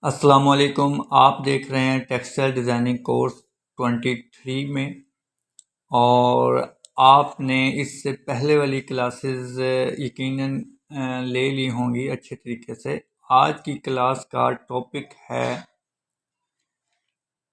अस्सलामुअलैकुम। आप देख रहे हैं टेक्सटाइल डिज़ाइनिंग कोर्स 23 में, और आपने इससे पहले वाली क्लासेस यकीनन ले ली होंगी अच्छे तरीके से। आज की क्लास का टॉपिक है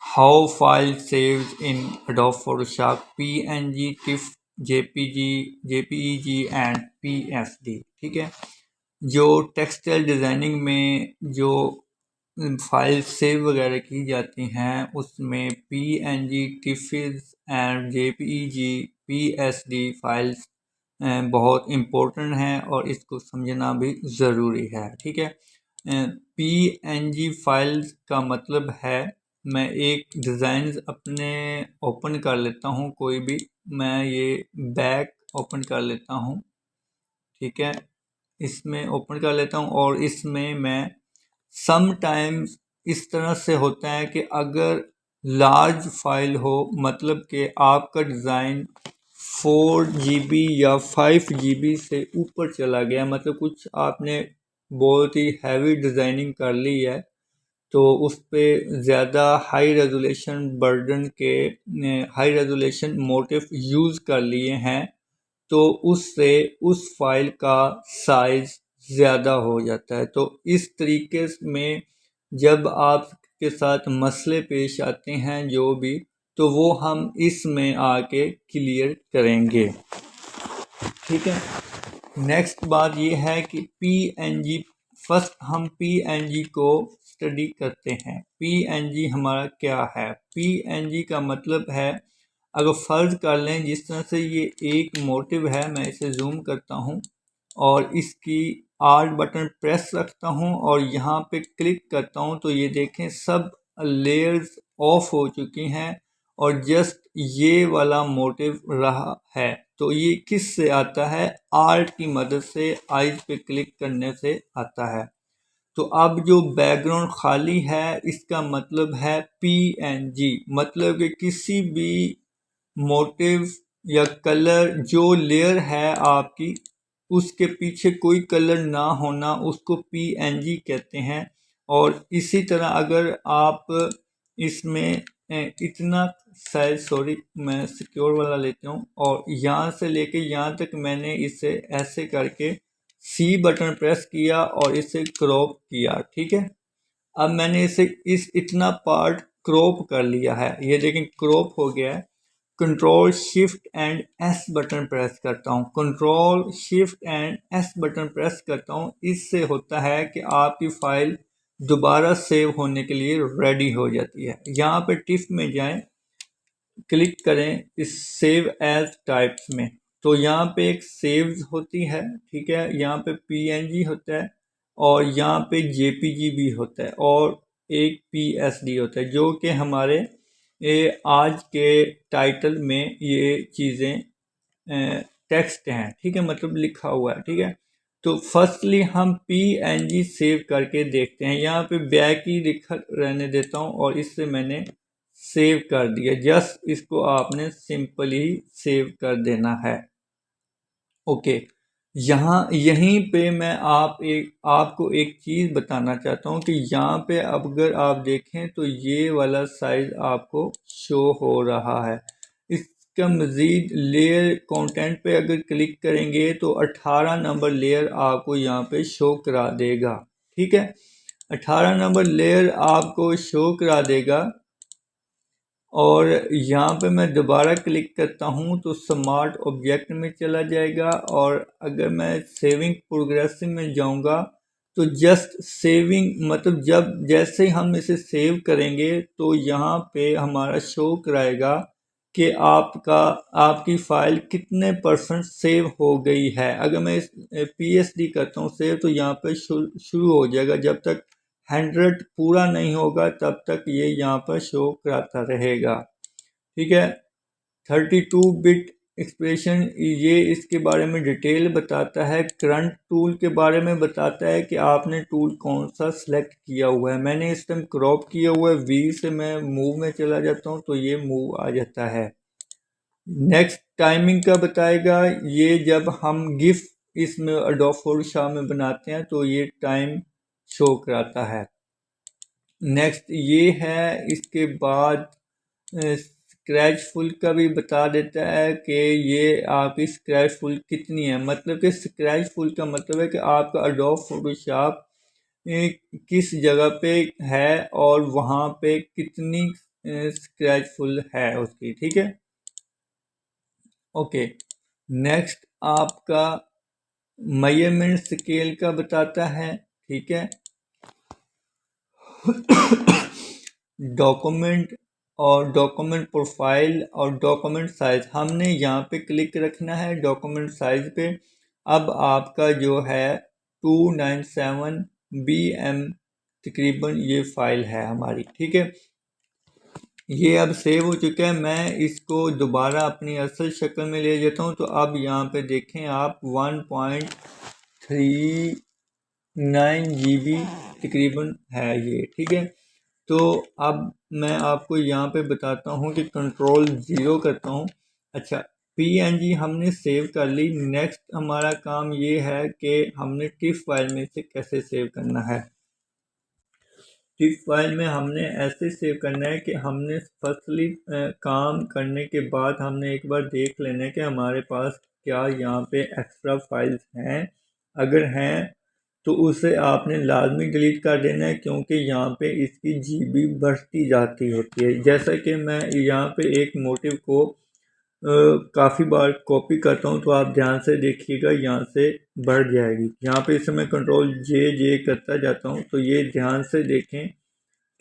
how file saves in adobe Photoshop PNG, tiff, JPG, JPEG and PSD. ठीक है, जो टेक्सटाइल डिज़ाइनिंग में जो फाइल सेव वगैरह की जाती हैं उसमें PNG, TIFFs and JPEG, PSD files बहुत इम्पोर्टेंट हैं और इसको समझना भी ज़रूरी है। ठीक है, पीएनजी फाइल्स का मतलब है, मैं एक डिज़ाइन अपने ओपन कर लेता हूँ, कोई भी मैं ये बैक ओपन कर लेता हूँ। ठीक है, इसमें ओपन कर लेता हूँ और इसमें मैं समटाइम्स इस तरह से होता है कि अगर लार्ज फाइल हो, मतलब कि आपका डिज़ाइन 4 GB या 5 GB से ऊपर चला गया, मतलब कुछ आपने बहुत ही हैवी डिज़ाइनिंग कर ली है, तो उस पर ज़्यादा हाई रेजोल्यूशन बर्डन के हाई रेजोल्यूशन मोटिफ यूज़ कर लिए हैं, तो उससे उस फाइल का साइज़ ज़्यादा हो जाता है। तो इस तरीके में जब आपके साथ मसले पेश आते हैं जो भी, तो वो हम इसमें आके क्लियर करेंगे। ठीक है, नेक्स्ट बात ये है कि पीएनजी, फर्स्ट हम पीएनजी को स्टडी करते हैं। पीएनजी हमारा क्या है? पीएनजी का मतलब है, अगर फ़र्ज़ कर लें जिस तरह से ये एक मोटिव है, मैं इसे जूम करता हूँ और इसकी आर्ट बटन प्रेस रखता हूँ और यहाँ पे क्लिक करता हूँ, तो ये देखें सब लेयर्स ऑफ हो चुकी हैं और जस्ट ये वाला मोटिव रहा है। तो ये किस से आता है? आर्ट की मदद से, आइज पे क्लिक करने से आता है। तो अब जो बैकग्राउंड खाली है इसका मतलब है पीएनजी, मतलब कि किसी भी मोटिव या कलर, जो लेयर है आपकी उसके पीछे कोई कलर ना होना, उसको पीएनजी कहते हैं। और इसी तरह अगर आप इसमें इतना साइज, सॉरी मैं सिक्योर वाला लेता हूँ, और यहाँ से लेके यहाँ तक मैंने इसे ऐसे करके सी बटन प्रेस किया और इसे क्रॉप किया। ठीक है, अब मैंने इसे इतना पार्ट क्रॉप कर लिया है, ये लेकिन क्रॉप हो गया है। Control shift and S button press करता हूँ, control shift and S button press करता हूँ। इससे होता है कि आपकी फाइल दोबारा सेव होने के लिए रेडी हो जाती है। यहाँ पे टिफ में जाएं, क्लिक करें इस सेव एज टाइप्स में, तो यहाँ पे एक सेव्स होती है। ठीक है, यहाँ पे पीएनजी होता है और यहाँ पे जेपीजी भी होता है और एक पीएसडी होता है, जो कि हमारे आज के टाइटल में ये चीज़ें टेक्स्ट हैं। ठीक है, मतलब लिखा हुआ है। ठीक है, तो फर्स्टली हम पीएनजी सेव करके देखते हैं। यहाँ पे बैक ही लिखा रहने देता हूँ और इससे मैंने सेव कर दिया। जस्ट इसको आपने सिंपली सेव कर देना है। ओके, यहीं पे मैं आपको एक चीज़ बताना चाहता हूँ कि यहाँ पे अगर आप देखें तो ये वाला साइज आपको शो हो रहा है। इसका मज़ीद लेयर कंटेंट पे अगर क्लिक करेंगे तो 18 नंबर लेयर आपको यहाँ पे शो करा देगा। ठीक है, 18 नंबर लेयर आपको शो करा देगा और यहाँ पे मैं दोबारा क्लिक करता हूँ तो स्मार्ट ऑब्जेक्ट में चला जाएगा। और अगर मैं सेविंग प्रोग्रेसिव में जाऊँगा तो जस्ट सेविंग, मतलब जब जैसे हम इसे सेव करेंगे तो यहाँ पे हमारा शो कराएगा कि आपकी फ़ाइल कितने % सेव हो गई है। अगर मैं इस पीएसडी करता हूँ सेव, तो यहाँ पे शुरू हो जाएगा, जब तक 100 पूरा नहीं होगा तब तक ये यहाँ पर शो कराता रहेगा। ठीक है, 32 बिट एक्सप्रेशन, ये इसके बारे में डिटेल बताता है। करंट टूल के बारे में बताता है कि आपने टूल कौन सा सिलेक्ट किया हुआ है। मैंने इस टाइम क्रॉप किया हुआ है, वी से मैं मूव में चला जाता हूँ तो ये मूव आ जाता है। नेक्स्ट टाइमिंग का बताएगा, ये जब हम गिफ इसमें एडोब फोटोशॉप में बनाते हैं तो ये टाइम शो कराता है। नेक्स्ट ये है। इसके बाद स्क्रैच फुल का भी बता देता है कि ये आपकी स्क्रैच फुल कितनी है। मतलब कि स्क्रैच फुल का मतलब है कि आपका एडोब फोटोशॉप किस जगह पे है और वहाँ पे कितनी स्क्रैच फुल है उसकी, ठीक है। ओके, नेक्स्ट आपका मेजरमेंट स्केल का बताता है, ठीक है। डॉक्यूमेंट और डॉक्यूमेंट प्रोफाइल और डॉक्यूमेंट साइज, हमने यहाँ पे क्लिक रखना है डॉक्यूमेंट साइज पे। अब आपका जो है 297 BM तकरीबन ये फाइल है हमारी, ठीक है। ये अब सेव हो चुका है। मैं इसको दोबारा अपनी असल शक्ल में ले जाता हूँ। तो अब यहाँ पे देखें आप 1.39 GB तकरीबन है ये, ठीक है। तो अब मैं आपको यहाँ पे बताता हूँ कि कंट्रोल 0 करता हूँ। अच्छा, PNG हमने सेव कर ली। नेक्स्ट हमारा काम ये है कि हमने टिफ फाइल में से कैसे सेव करना है। टिफ फाइल में हमने ऐसे सेव करना है कि हमने फर्स्टली काम करने के बाद हमने एक बार देख लेना है कि हमारे पास क्या यहाँ पे एक्स्ट्रा फाइल्स हैं। अगर हैं तो उसे आपने लाजमी डिलीट कर देना है, क्योंकि यहाँ पे इसकी GB बढ़ती जाती होती है। जैसा कि मैं यहाँ पे एक मोटिव को काफ़ी बार कॉपी करता हूँ, तो आप ध्यान से देखिएगा, यहाँ से बढ़ जाएगी। यहाँ पे इसे मैं कंट्रोल J करता जाता हूँ, तो ये ध्यान से देखें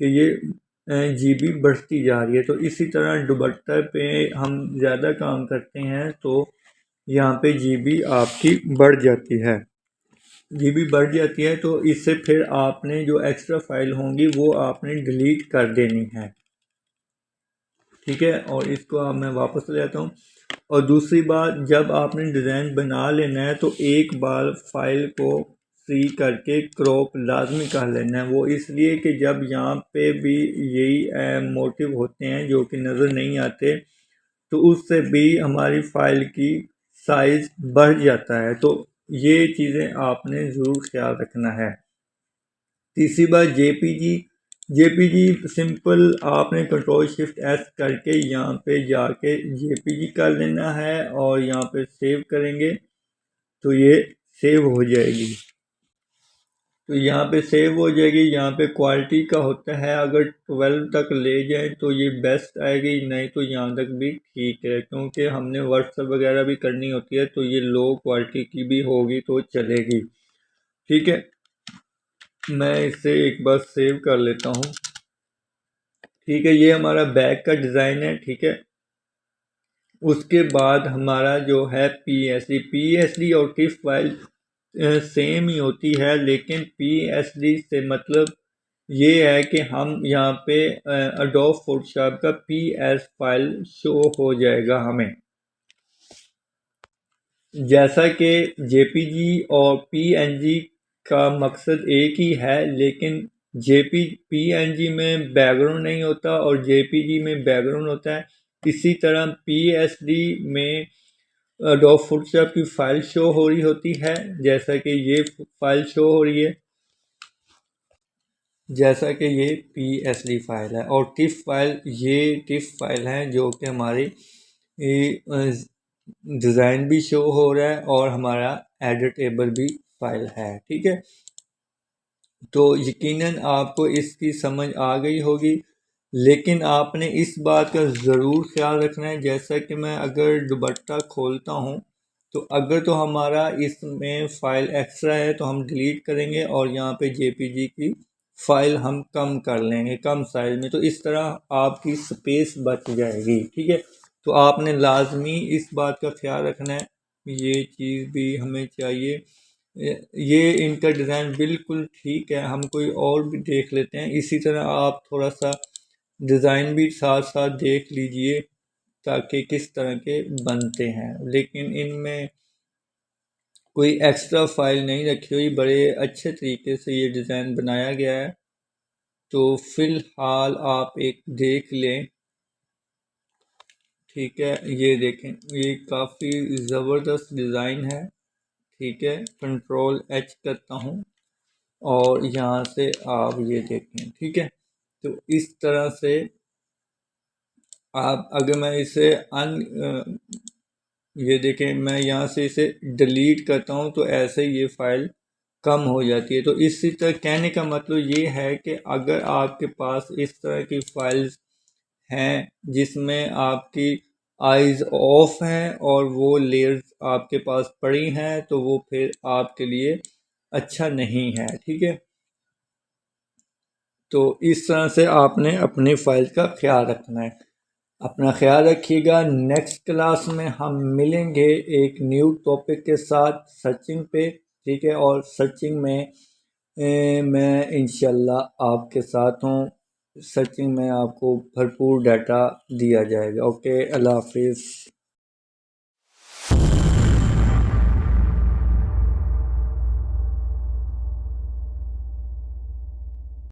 कि ये GB बढ़ती जा रही है। तो इसी तरह दुपट्टा पे हम ज़्यादा काम करते हैं तो यहाँ पे GB आपकी बढ़ जाती है। GB बढ़ जाती है तो इससे फिर आपने जो एक्स्ट्रा फाइल होंगी वो आपने डिलीट कर देनी है, ठीक है। और इसको अब मैं वापस ले आता हूँ। और दूसरी बात, जब आपने डिज़ाइन बना लेना है तो एक बार फाइल को फ्री करके क्रॉप लाजमी कर लेना है। वो इसलिए कि जब यहाँ पे भी यही मोटिव होते हैं जो कि नज़र नहीं आते, तो उससे भी हमारी फाइल की साइज़ बढ़ जाता है। तो ये चीज़ें आपने ज़रूर ख्याल रखना है। तीसरी बात, जेपीजी सिंपल आपने कंट्रोल शिफ्ट S करके यहाँ पे जाके जेपीजी कर लेना है और यहाँ पे सेव करेंगे तो ये सेव हो जाएगी। तो यहाँ पे सेव हो जाएगी। यहाँ पे क्वालिटी का होता है, अगर 12 तक ले जाए तो ये बेस्ट आएगी, नहीं तो यहाँ तक भी ठीक है, क्योंकि हमने व्हाट्सएप वगैरह भी करनी होती है तो ये लो क्वालिटी की भी होगी तो चलेगी, ठीक है। मैं इसे एक बार सेव कर लेता हूँ, ठीक है। ये हमारा बैक का डिज़ाइन है, ठीक है। उसके बाद हमारा जो है पीएसडी और टिफ फाइल सेम ही होती है, लेकिन पीएसडी से मतलब ये है कि हम यहाँ पे एडोब फोटोशॉप का पीएस फाइल शो हो जाएगा हमें। जैसा कि जेपीजी और पीएनजी का मकसद एक ही है, लेकिन पीएनजी में बैकग्राउंड नहीं होता और जेपीजी में बैकग्राउंड होता है। इसी तरह पीएसडी में एडोब फोटोशॉप की फाइल शो हो रही होती है, जैसा कि ये फाइल शो हो रही है, जैसा कि ये पीएसडी फाइल है। और टिफ फाइल है जो कि हमारी डिज़ाइन भी शो हो रहा है और हमारा एडिटेबल भी फाइल है, ठीक है। तो यकीनन आपको इसकी समझ आ गई होगी, लेकिन आपने इस बात का ज़रूर ख्याल रखना है, जैसा कि मैं अगर दुपट्टा खोलता हूँ तो अगर तो हमारा इसमें फ़ाइल एक्स्ट्रा है तो हम डिलीट करेंगे और यहाँ पे जेपीजी की फ़ाइल हम कम कर लेंगे, कम साइज़ में, तो इस तरह आपकी स्पेस बच जाएगी, ठीक है। तो आपने लाजमी इस बात का ख्याल रखना है, ये चीज़ भी हमें चाहिए। ये इनका डिज़ाइन बिल्कुल ठीक है, हम कोई और भी देख लेते हैं। इसी तरह आप थोड़ा सा डिज़ाइन भी साथ साथ देख लीजिए ताकि किस तरह के बनते हैं, लेकिन इनमें कोई एक्स्ट्रा फाइल नहीं रखी हुई, बड़े अच्छे तरीके से ये डिज़ाइन बनाया गया है। तो फ़िलहाल आप एक देख लें, ठीक है। ये देखें, ये काफ़ी ज़बरदस्त डिज़ाइन है, ठीक है। कंट्रोल H करता हूँ और यहाँ से आप ये देखें, ठीक है। तो इस तरह से आप अगर मैं इसे ये देखें, मैं यहाँ से इसे डिलीट करता हूँ तो ऐसे ये फाइल कम हो जाती है। तो इसी तरह कहने का मतलब ये है कि अगर आपके पास इस तरह की फाइल्स हैं जिसमें आपकी आइज़ ऑफ हैं और वो लेयर्स आपके पास पड़ी हैं, तो वो फिर आपके लिए अच्छा नहीं है। ठीक है, तो इस तरह से आपने अपनी फाइल का ख्याल रखना है। अपना ख्याल रखिएगा। नेक्स्ट क्लास में हम मिलेंगे एक न्यू टॉपिक के साथ सर्चिंग पे। ठीक है, और सर्चिंग में मैं इंशाल्लाह आपके साथ हूँ। सर्चिंग में आपको भरपूर डाटा दिया जाएगा। ओके, अल्लाह हाफिज़।